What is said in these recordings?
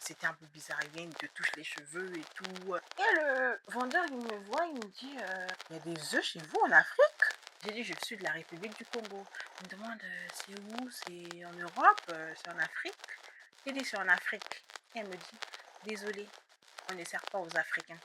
c'était un peu bizarre. Il vient, il te touche les cheveux et tout. Et le vendeur, il me voit, il me dit, il y a des œufs chez vous en Afrique? J'ai dit, je suis de la République du Congo. Il me demande, c'est où? C'est en Europe? C'est en Afrique? J'ai dit, c'est en Afrique. Et elle me dit, désolé, on ne sert pas aux Africains.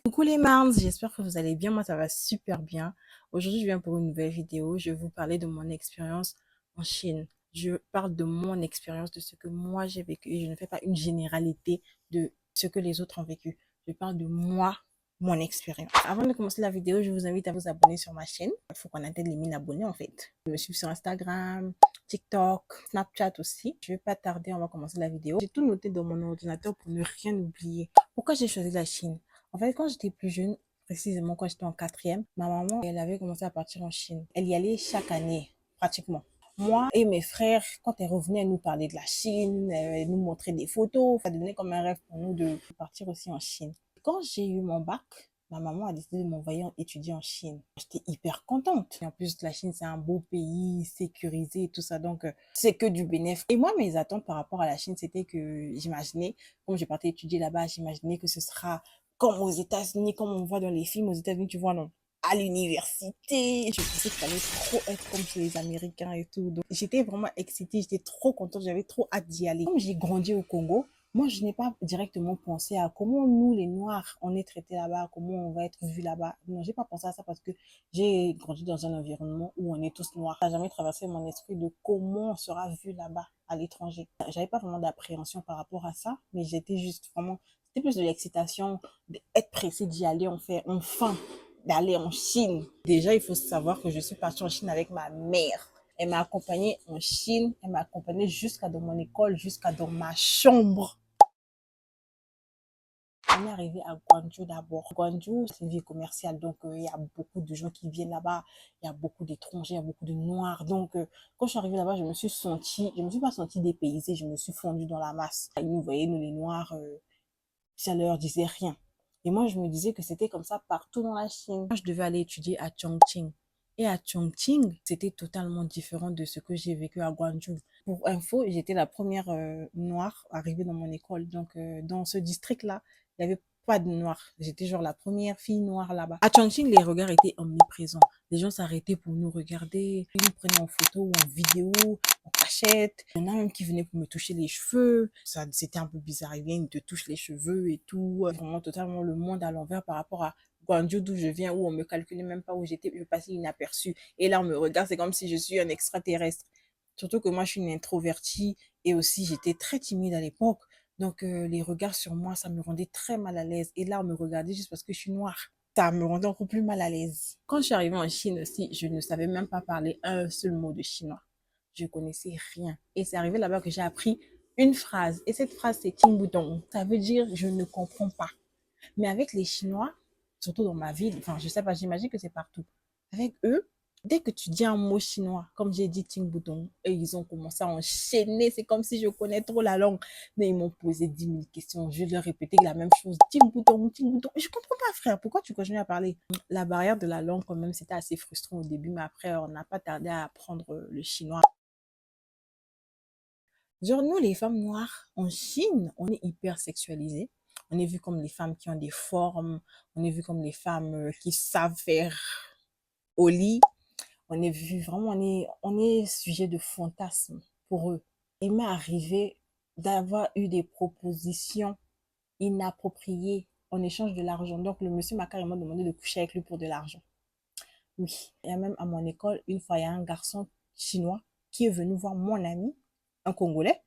Coucou les Marnes, j'espère que vous allez bien, moi ça va super bien. Aujourd'hui je viens pour une nouvelle vidéo, je vais vous parler de mon expérience en Chine. Je parle de mon expérience, de ce que moi j'ai vécu et je ne fais pas une généralité de ce que les autres ont vécu. Je parle de moi, mon expérience. Avant de commencer la vidéo, je vous invite à vous abonner sur ma chaîne. Il faut qu'on atteigne les 1000 abonnés en fait. Je me suis sur Instagram, TikTok, Snapchat aussi. Je vais pas tarder, on va commencer la vidéo. J'ai tout noté dans mon ordinateur pour ne rien oublier. Pourquoi j'ai choisi la Chine? En fait, quand j'étais plus jeune, précisément quand j'étais en quatrième, ma maman, elle avait commencé à partir en Chine. Elle y allait chaque année, pratiquement. Moi et mes frères, quand elle revenait, elle nous parlait de la Chine, elle nous montrait des photos. Ça devenait comme un rêve pour nous de partir aussi en Chine. Quand j'ai eu mon bac, ma maman a décidé de m'envoyer étudier en Chine. J'étais hyper contente. Et en plus, la Chine, c'est un beau pays, sécurisé et tout ça. Donc, c'est que du bénéfice. Et moi, mes attentes par rapport à la Chine, c'était que j'imaginais, comme je partais étudier là-bas, j'imaginais que ce sera comme aux États-Unis, comme on voit dans les films aux États-Unis, tu vois, non, à l'université. Je pensais qu'il fallait trop être comme chez les Américains et tout. Donc, j'étais vraiment excitée, j'étais trop contente, j'avais trop hâte d'y aller. Comme j'ai grandi au Congo, moi, je n'ai pas directement pensé à comment nous, les Noirs, on est traités là-bas, comment on va être vus là-bas. Non, j'ai pas pensé à ça parce que j'ai grandi dans un environnement où on est tous noirs. Ça n'a jamais traversé mon esprit de comment on sera vu là-bas, à l'étranger. J'avais pas vraiment d'appréhension par rapport à ça, mais j'étais juste vraiment, c'était plus de l'excitation, d'être pressée d'y aller, enfin, d'aller en Chine. Déjà, il faut savoir que je suis partie en Chine avec ma mère. Elle m'a accompagnée en Chine, elle m'a accompagnée jusqu'à dans mon école, jusqu'à dans ma chambre. On est arrivé à Gwangju d'abord. Gwangju, c'est une ville commerciale, donc il y a beaucoup de gens qui viennent là-bas, il y a beaucoup d'étrangers, il y a beaucoup de noirs. Donc, quand je suis arrivée là-bas, je me suis pas sentie dépaysée, je me suis fondue dans la masse. Ils nous voyaient, nous les noirs, ça leur disait rien. Et moi, je me disais que c'était comme ça partout dans la Chine. Moi, je devais aller étudier à Chongqing. Et à Chongqing, c'était totalement différent de ce que j'ai vécu à Gwangju. Pour info, j'étais la première noire arrivée dans mon école. Donc, dans ce district-là, il n'y avait pas de noirs. J'étais genre la première fille noire là-bas. À Chongqing, les regards étaient omniprésents. Les gens s'arrêtaient pour nous regarder. Ils nous prenaient en photo ou en vidéo, en cachette. Il y en a même qui venaient pour me toucher les cheveux. Ça, c'était un peu bizarre. Ils viennent, ils te touchent les cheveux et tout. Vraiment totalement le monde à l'envers par rapport à Gwangju d'où je viens, où on me calculait même pas où j'étais. Je passais inaperçu. Et là, on me regarde, c'est comme si je suis un extraterrestre. Surtout que moi, je suis une introvertie et aussi, j'étais très timide à l'époque. Donc, les regards sur moi, ça me rendait très mal à l'aise. Et là, on me regardait juste parce que je suis noire. Ça me rendait encore plus mal à l'aise. Quand je suis arrivée en Chine aussi, je ne savais même pas parler un seul mot de chinois. Je connaissais rien. Et c'est arrivé là-bas que j'ai appris une phrase. Et cette phrase, c'est Ting Boudong. Ça veut dire je ne comprends pas. Mais avec les Chinois, surtout dans ma ville, enfin, je sais pas, j'imagine que c'est partout. Avec eux, dès que tu dis un mot chinois, comme j'ai dit Ting Boudong, et ils ont commencé à enchaîner. C'est comme si je connais trop la langue. Mais ils m'ont posé 10 000 questions. Je leur répétais la même chose. Ting Boudong, Ting Boudong. Je comprends pas, frère. Pourquoi tu continues à parler? La barrière de la langue, quand même, c'était assez frustrant au début. Mais après, on n'a pas tardé à apprendre le chinois. Genre, nous, les femmes noires, en Chine, on est hyper sexualisées. On est vu comme les femmes qui ont des formes. On est vu comme les femmes qui savent faire au lit. On est vu vraiment, on est sujet de fantasme pour eux. Il m'est arrivé d'avoir eu des propositions inappropriées en échange de l'argent. Donc, le monsieur m'a carrément demandé de coucher avec lui pour de l'argent. Oui. Et même à mon école, une fois, il y a un garçon chinois qui est venu voir mon ami, un Congolais,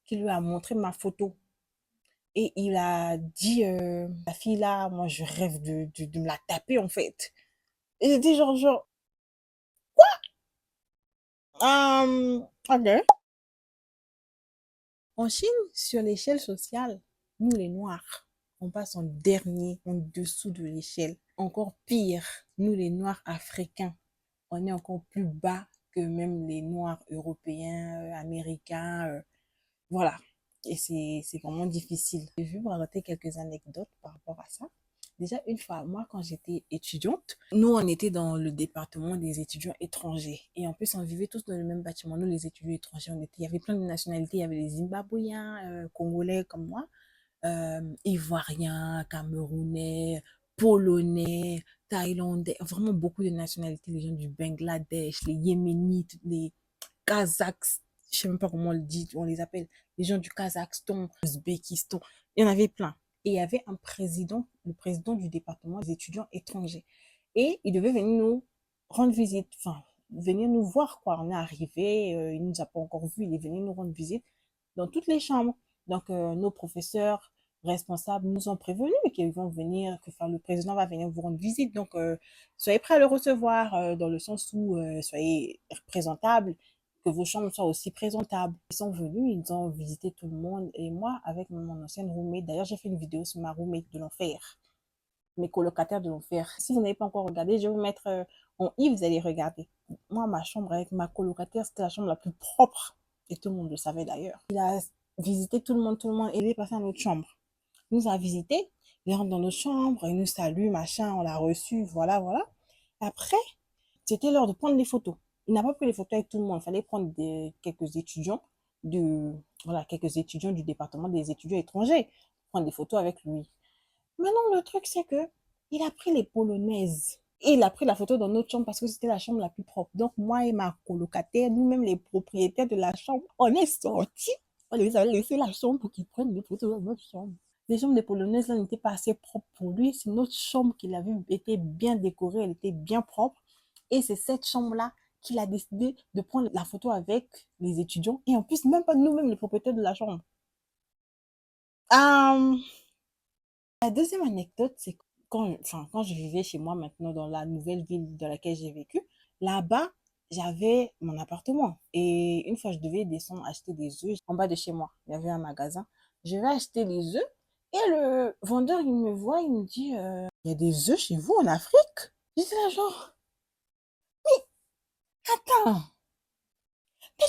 qui lui a montré ma photo. Et il a dit, la fille là, moi je rêve de me la taper en fait. Et j'ai dit genre, ok. En Chine, sur l'échelle sociale, nous les Noirs, on passe en dernier, en dessous de l'échelle. Encore pire, nous les Noirs africains, on est encore plus bas que même les Noirs européens, américains, voilà. Et c'est vraiment difficile. Je vais vous raconter quelques anecdotes par rapport à ça. Déjà, une fois, moi, quand j'étais étudiante, nous, on était dans le département des étudiants étrangers. Et en plus, on vivait tous dans le même bâtiment. Nous, les étudiants étrangers, il y avait plein de nationalités. Il y avait les Zimbabwéens, Congolais comme moi, Ivoiriens, Camerounais, Polonais, Thaïlandais, vraiment beaucoup de nationalités. Les gens du Bangladesh, les Yéménites, les Kazakhs, je sais même pas comment on le dit, on les appelle, les gens du Kazakhstan, Ouzbékistan, il y en avait plein. Et il y avait un président, le président du département des étudiants étrangers. Et il devait venir nous rendre visite, enfin, venir nous voir, quoi. On est arrivé, il nous a pas encore vu, il est venu nous rendre visite dans toutes les chambres. Donc, nos professeurs responsables nous ont prévenus qu'ils vont venir, que enfin, le président va venir vous rendre visite. Donc, soyez prêts à le recevoir dans le sens où soyez présentables, que vos chambres soient aussi présentables. Ils sont venus, ils ont visité tout le monde. Et moi, avec mon ancienne roommate, d'ailleurs, j'ai fait une vidéo sur ma roommate de l'enfer, mes colocataires de l'enfer. Si vous n'avez pas encore regardé, je vais vous mettre en i, vous allez regarder. Moi, ma chambre avec ma colocataire, c'était la chambre la plus propre. Et tout le monde le savait d'ailleurs. Il a visité tout le monde, et il est passé à notre chambre. Il nous a visité, il rentre dans notre chambre, il nous salue, machin, on l'a reçu, voilà, voilà. Après, c'était l'heure de prendre les photos. Il n'a pas pris les photos avec tout le monde. Il fallait prendre quelques étudiants voilà, quelques étudiants du département des étudiants étrangers, prendre des photos avec lui. Maintenant, le truc, c'est que il a pris les polonaises. Et il a pris la photo dans notre chambre parce que c'était la chambre la plus propre. Donc, moi et ma colocataire, nous-mêmes les propriétaires de la chambre, on est sortis. On les a laissé la chambre pour qu'ils prennent des photos dans notre chambre. Les chambres des polonaises, là, n'étaient pas assez propres pour lui. C'est notre chambre qu'il avait été bien décorée, elle était bien propre. Et c'est cette chambre-là qu'il a décidé de prendre la photo avec les étudiants. Et en plus, même pas nous-mêmes les propriétaires de la chambre. Euh, La deuxième anecdote, c'est quand je vivais chez moi maintenant dans la nouvelle ville dans laquelle j'ai vécu, là-bas, j'avais mon appartement. Et une fois, je devais descendre acheter des œufs en bas de chez moi. Il y avait un magasin. Je vais acheter des œufs et le vendeur, il me voit, il me dit, il y a des œufs chez vous en Afrique? J'étais là genre, attends,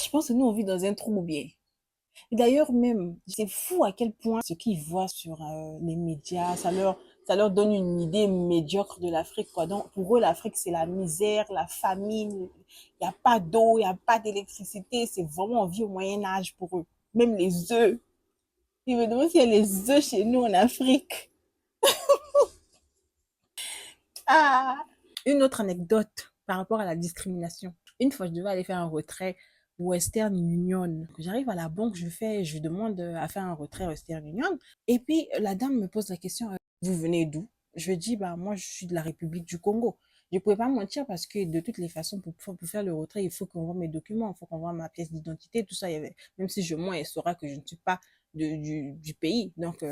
je pense que nous, on vit dans un trou ou bien. Et d'ailleurs, même, c'est fou à quel point ce qu'ils voient sur les médias, ça leur donne une idée médiocre de l'Afrique, quoi. Donc, pour eux, l'Afrique, c'est la misère, la famine, il n'y a pas d'eau, il n'y a pas d'électricité, c'est vraiment, on vit au Moyen-Âge pour eux. Même les œufs. Ils me demandent s'il y a les œufs chez nous en Afrique. Ah! Une autre anecdote par rapport à la discrimination. Une fois, je devais aller faire un retrait Western Union. J'arrive à la banque, je demande à faire un retrait Western Union. Et puis, la dame me pose la question, vous venez d'où? Je dis, bah, moi, je suis de la République du Congo. Je ne pouvais pas mentir parce que de toutes les façons, pour faire le retrait, il faut qu'on voit mes documents, il faut qu'on voit ma pièce d'identité, tout ça. Même si je mens, elle saura que je ne suis pas du pays. Donc,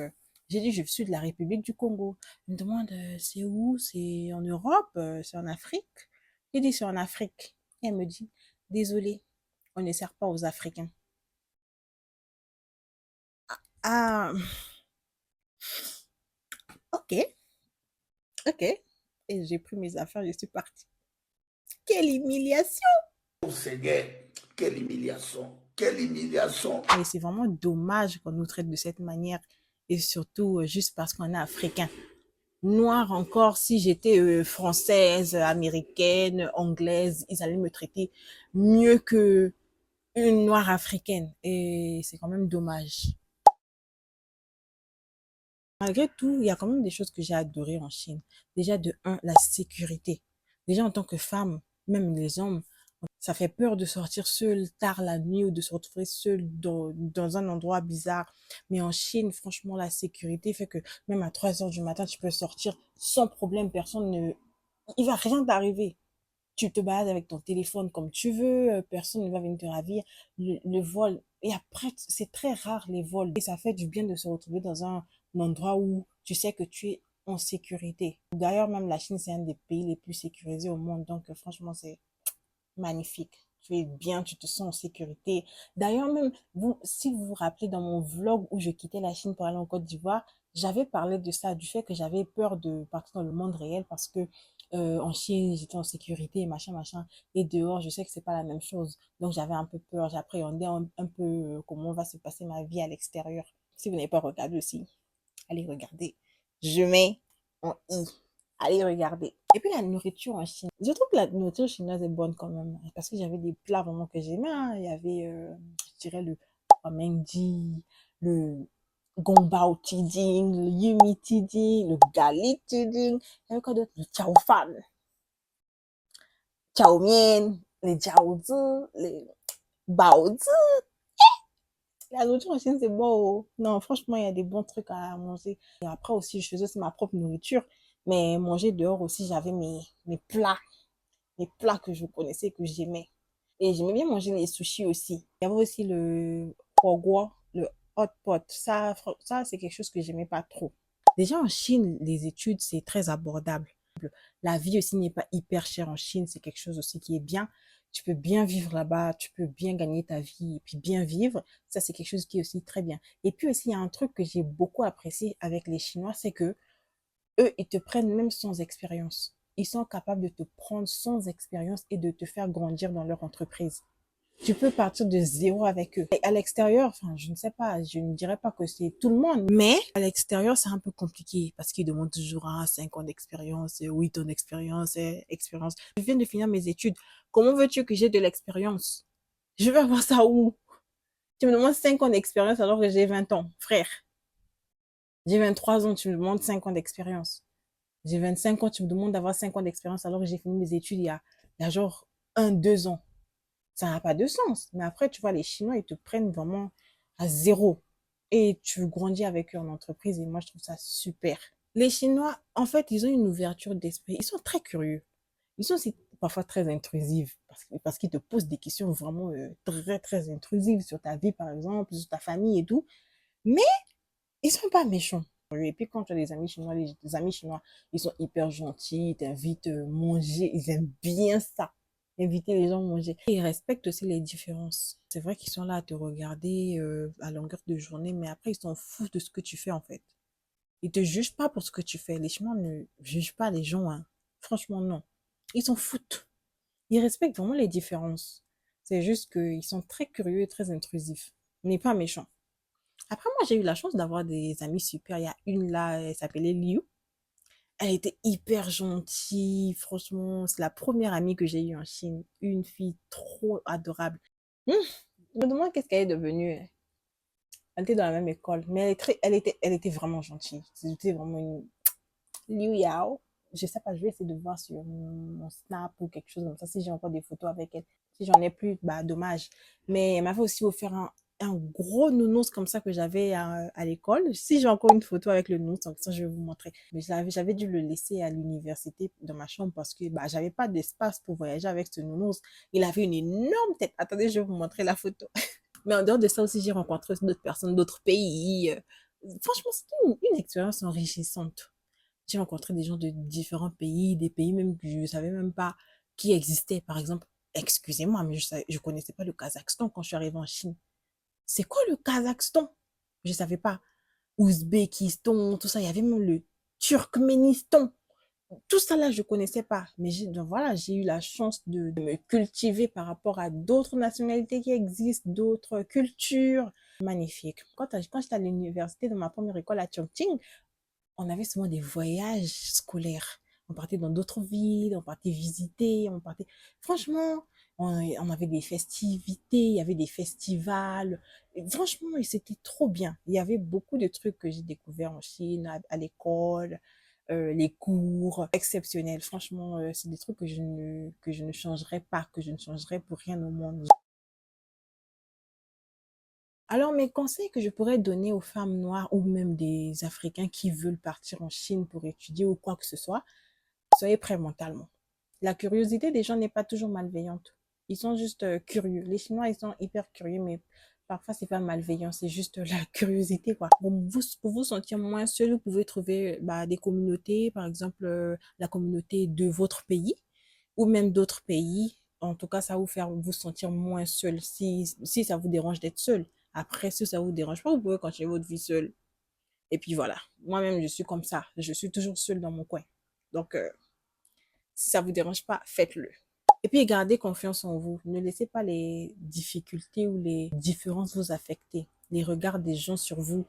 j'ai dit, je suis de la République du Congo. Elle me demande, c'est où? C'est en Europe? C'est en Afrique? J'ai dit, c'est en Afrique. Et elle me dit, désolé, on ne sert pas aux Africains. Ah, ok, ok. Et j'ai pris mes affaires, je suis partie. Quelle humiliation! Oh Seigneur, quelle humiliation, quelle humiliation. Et c'est vraiment dommage qu'on nous traite de cette manière. Et surtout, juste parce qu'on est africain. Noire encore, si j'étais française, américaine, anglaise, ils allaient me traiter mieux que une noire africaine. Et c'est quand même dommage. Malgré tout, il y a quand même des choses que j'ai adorées en Chine. Déjà, de un, la sécurité. Déjà, en tant que femme, même les hommes, ça fait peur de sortir seul tard la nuit ou de se retrouver seul dans un endroit bizarre. Mais en Chine, franchement, la sécurité fait que même à 3 heures du matin, tu peux sortir sans problème. Personne ne... Il va rien t'arriver. Tu te balades avec ton téléphone comme tu veux, personne ne va venir te ravir. Le vol, et après, c'est très rare les vols. Et ça fait du bien de se retrouver dans un endroit où tu sais que tu es en sécurité. D'ailleurs, même la Chine, c'est un des pays les plus sécurisés au monde. Donc, franchement, c'est magnifique. Tu es bien, tu te sens en sécurité. D'ailleurs, même, vous, si vous vous rappelez, dans mon vlog où je quittais la Chine pour aller en Côte d'Ivoire, j'avais parlé de ça, du fait que j'avais peur de partir dans le monde réel parce que en Chine, j'étais en sécurité, machin, machin. Et dehors, je sais que c'est pas la même chose. Donc, j'avais un peu peur. J'appréhendais un peu comment va se passer ma vie à l'extérieur. Si vous n'avez pas regardé aussi, allez regarder. Je mets en I. Allez regarder. Et puis la nourriture en Chine. Je trouve que la nourriture chinoise est bonne quand même. Parce que j'avais des plats vraiment que j'aimais, hein. Il y avait, je dirais, le Mengji, le Gongbao Tiding, le Yumi Tiding, le Garlic Tiding. Il y avait quoi d'autre? Le Chao Fan, Chao Mien, les Jiaozi, les Baozi. La nourriture en Chine, c'est bon, oh. Non, franchement, il y a des bons trucs à manger. Et après aussi, je faisais aussi ma propre nourriture. Mais manger dehors aussi, j'avais mes plats. Les plats que je connaissais et que j'aimais. Et j'aimais bien manger les sushis aussi. Il y avait aussi le ogwa, le hot pot. Ça c'est quelque chose que j'aimais pas trop. Déjà en Chine, les études, c'est très abordable. La vie aussi n'est pas hyper chère en Chine. C'est quelque chose aussi qui est bien. Tu peux bien vivre là-bas, tu peux bien gagner ta vie et puis bien vivre. Ça, c'est quelque chose qui est aussi très bien. Et puis aussi, il y a un truc que j'ai beaucoup apprécié avec les Chinois, c'est que eux, ils te prennent même sans expérience. Ils sont capables de te prendre sans expérience et de te faire grandir dans leur entreprise. Tu peux partir de zéro avec eux. Et à l'extérieur, enfin, je ne sais pas, je ne dirais pas que c'est tout le monde, mais à l'extérieur, c'est un peu compliqué parce qu'ils demandent toujours 5 ans d'expérience, 8 ans d'expérience, expérience. Je viens de finir mes études. Comment veux-tu que j'ai de l'expérience? Je vais avoir ça où? Tu me demandes 5 ans d'expérience alors que j'ai 20 ans, frère. J'ai 23 ans, tu me demandes 5 ans d'expérience. J'ai 25 ans, tu me demandes d'avoir 5 ans d'expérience alors que j'ai fini mes études il y a genre 1, 2 ans. Ça n'a pas de sens. Mais après, tu vois, les Chinois, ils te prennent vraiment à zéro. Et tu grandis avec eux en entreprise. Et moi, je trouve ça super. Les Chinois, en fait, ils ont une ouverture d'esprit. Ils sont très curieux. Ils sont aussi parfois très intrusifs parce qu'ils te posent des questions vraiment très, très intrusives sur ta vie, par exemple, sur ta famille et tout. Mais ils sont pas méchants. Et puis quand tu as des amis chinois, les amis chinois, ils sont hyper gentils, ils t'invitent à manger, ils aiment bien ça, inviter les gens à manger. Et ils respectent aussi les différences. C'est vrai qu'ils sont là à te regarder à longueur de journée, mais après ils s'en foutent de ce que tu fais en fait. Ils te jugent pas pour ce que tu fais. Les Chinois ne jugent pas les gens, hein. Franchement non. Ils s'en foutent. Ils respectent vraiment les différences. C'est juste qu'ils sont très curieux et très intrusifs, mais pas méchants. Après, moi, j'ai eu la chance d'avoir des amis super. Il y a une là, elle s'appelait Liu. Elle était hyper gentille. Franchement, c'est la première amie que j'ai eue en Chine. Une fille trop adorable. Je me demande qu'est-ce qu'elle est devenue. Elle était dans la même école, mais elle était vraiment gentille. C'était vraiment une Liu Yao. Je sais pas, je vais essayer de voir sur mon Snap ou quelque chose comme ça, si j'ai encore des photos avec elle. Si j'en ai plus, bah dommage. Mais elle m'avait aussi offert un gros nounours comme ça que j'avais à l'école. Si j'ai encore une photo avec le nounours, ça je vais vous montrer. Mais j'avais dû le laisser à l'université dans ma chambre parce que bah j'avais pas d'espace pour voyager avec ce nounours. Il avait une énorme tête. Attendez, je vais vous montrer la photo. Mais en dehors de ça aussi, j'ai rencontré d'autres personnes d'autres pays. Franchement, c'était une expérience enrichissante. J'ai rencontré des gens de différents pays, des pays même que je ne savais même pas qui existaient. Par exemple, excusez-moi, mais je ne connaissais pas le Kazakhstan quand je suis arrivée en Chine. C'est quoi le Kazakhstan? Je ne savais pas. Ouzbékistan, tout ça. Il y avait même le Turkménistan. Tout ça là, je ne connaissais pas. Mais donc voilà, j'ai eu la chance de me cultiver par rapport à d'autres nationalités qui existent, d'autres cultures. Magnifique. Quand j'étais à l'université, dans ma première école à Chongqing, on avait souvent des voyages scolaires. On partait dans d'autres villes, on partait visiter, on partait... Franchement, on avait des festivités, il y avait des festivals. Et franchement, c'était trop bien. Il y avait beaucoup de trucs que j'ai découverts en Chine, à l'école, les cours exceptionnels. Franchement, c'est des trucs que je ne changerais pas, que je ne changerais pour rien au monde. Alors, mes conseils que je pourrais donner aux femmes noires ou même des Africains qui veulent partir en Chine pour étudier ou quoi que ce soit, soyez prêts mentalement. La curiosité des gens n'est pas toujours malveillante. Ils sont juste curieux. Les Chinois, ils sont hyper curieux, mais parfois, c'est pas malveillant, c'est juste la curiosité, quoi. Pour vous sentir moins seul, vous pouvez trouver bah, des communautés, par exemple, la communauté de votre pays ou même d'autres pays. En tout cas, ça va vous faire vous sentir moins seul si ça vous dérange d'être seul. Après, si ça vous dérange pas, vous pouvez continuer votre vie seul. Et puis voilà. Moi-même, je suis comme ça. Je suis toujours seule dans mon coin. Donc, si ça vous dérange pas, faites-le. Et puis, gardez confiance en vous. Ne laissez pas les difficultés ou les différences vous affecter. Les regards des gens sur vous,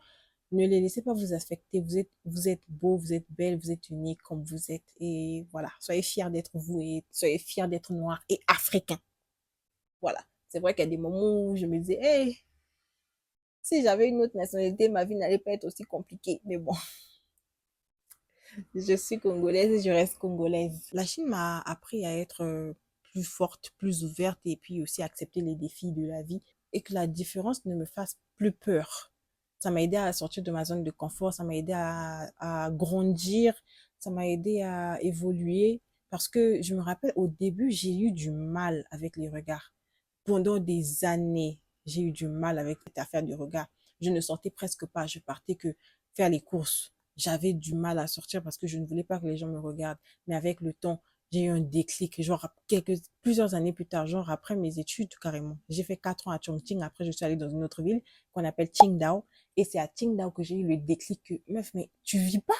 Ne les laissez pas vous affecter. Vous êtes beau, vous êtes belle, vous êtes unique comme vous êtes. Et voilà, soyez fiers d'être vous et soyez fiers d'être noir et africain. Voilà. C'est vrai qu'il y a des moments où je me disais, hey, si j'avais une autre nationalité, ma vie n'allait pas être aussi compliquée. Mais bon, je suis congolaise et je reste congolaise. La Chine m'a appris à être plus forte, plus ouverte et puis aussi accepter les défis de la vie et que la différence ne me fasse plus peur. Ça m'a aidé à sortir de ma zone de confort, ça m'a aidé à grandir, ça m'a aidé à évoluer parce que je me rappelle au début, j'ai eu du mal avec les regards. Pendant des années, j'ai eu du mal avec cette affaire du regard. Je ne sortais presque pas, je partais que faire les courses. J'avais du mal à sortir parce que je ne voulais pas que les gens me regardent. Mais avec le temps, j'ai eu un déclic, genre plusieurs années plus tard, genre après mes études carrément. J'ai fait 4 ans à Chongqing, après je suis allée dans une autre ville qu'on appelle Qingdao. Et c'est à Qingdao que j'ai eu le déclic que, meuf, mais tu vis pas,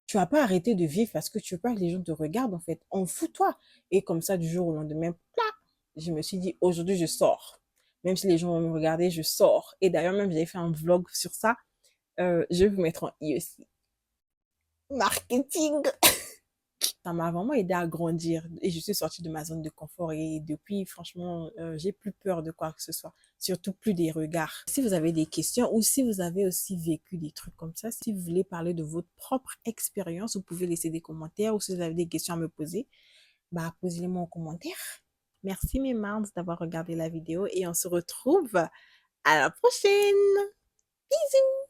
tu vas pas arrêter de vivre parce que tu veux pas que les gens te regardent en fait. On fout toi. Et comme ça, du jour au lendemain, je me suis dit, aujourd'hui, je sors. Même si les gens vont me regarder, je sors. Et d'ailleurs, même, j'avais fait un vlog sur ça. Je vais vous mettre en i aussi. Marketing. Ça m'a vraiment aidé à grandir et je suis sortie de ma zone de confort et depuis, franchement, j'ai plus peur de quoi que ce soit, surtout plus des regards. Si vous avez des questions ou si vous avez aussi vécu des trucs comme ça, si vous voulez parler de votre propre expérience, vous pouvez laisser des commentaires ou si vous avez des questions à me poser, bah, posez-les-moi en commentaire. Merci mes Mards d'avoir regardé la vidéo et on se retrouve à la prochaine. Bisous!